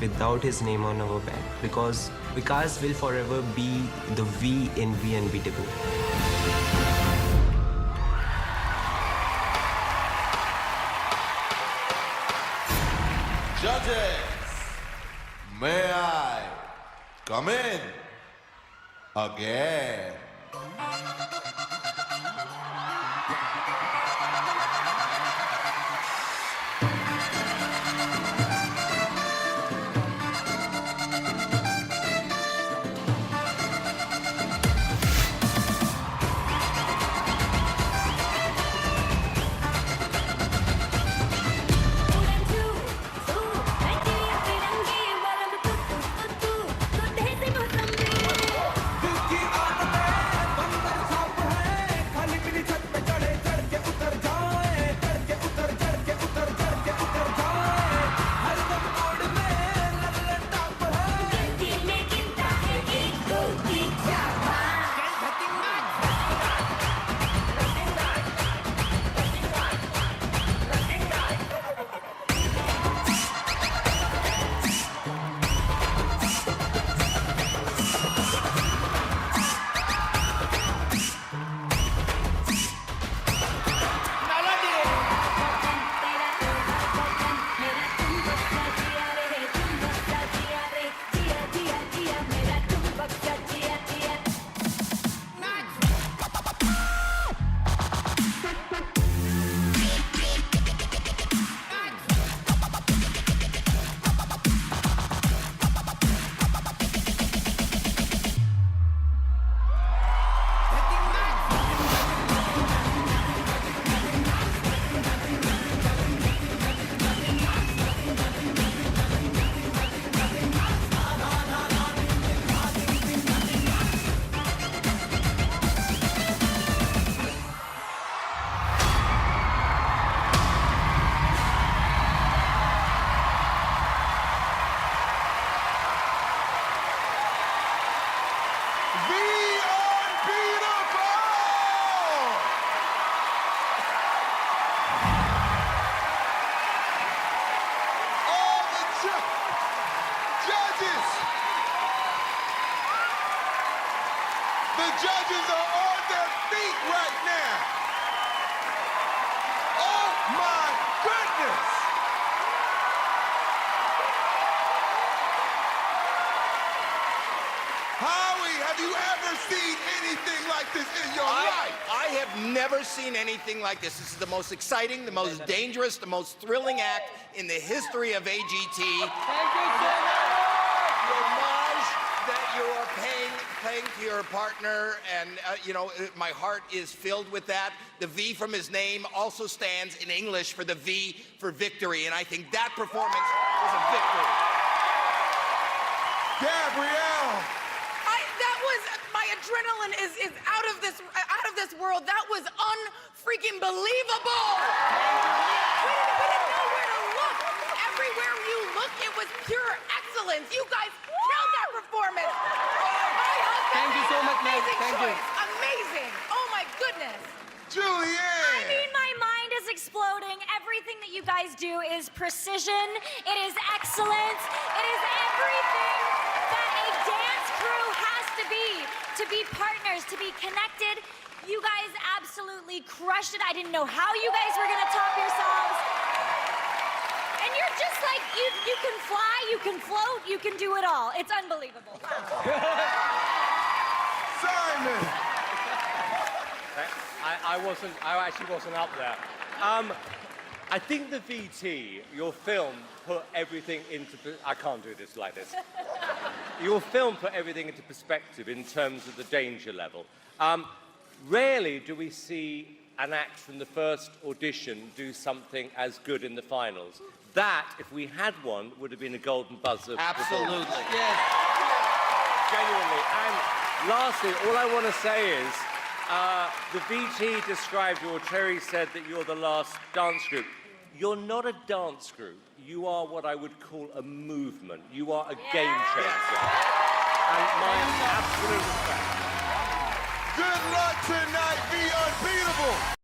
without his name on our band because Vikas will forever be the V in V Unbeatable. Judges, may I come in again? The judges are on their feet right now. Oh my goodness. Howie, have you ever seen anything like this in your life? I have never seen anything like this. This is the most exciting, the most dangerous, the most thrilling act in the history of AGT. Thank you so much. The homage that you are paying to your partner, and my heart is filled with that. The V from his name also stands in English for the V for victory, and I think that performance was a victory. Gabrielle. My adrenaline is out of this world. That was unfreaking believable. We didn't know where to look. Everywhere you look, it was pure excellence. You guys killed that performance. Thank you so much, Meg. Amazing Thank you. choice. Amazing. Oh my goodness. Julianne. I mean, my mind is exploding. Everything that you guys do is precision. It is excellence. It is everything that a dance crew has to be partners, to be connected. You guys absolutely crushed it. I didn't know how you guys were gonna top yourselves. And you're just like, you can fly, you can float, you can do it all. It's unbelievable. Simon. I actually wasn't up there. I think the VT, your film, put everything into... I can't do this like this. Your film put everything into perspective in terms of the danger level. Rarely do we see an act from the first audition do something as good in the finals. That, if we had one, would have been a golden buzzer. Absolutely. Yes. Genuinely. And lastly, all I want to say is, the VT described you, or Terry said that you're the last dance group. You're not a dance group. You are what I would call a movement. You are a game changer. And my absolute respect. Good luck tonight. Be unbeatable.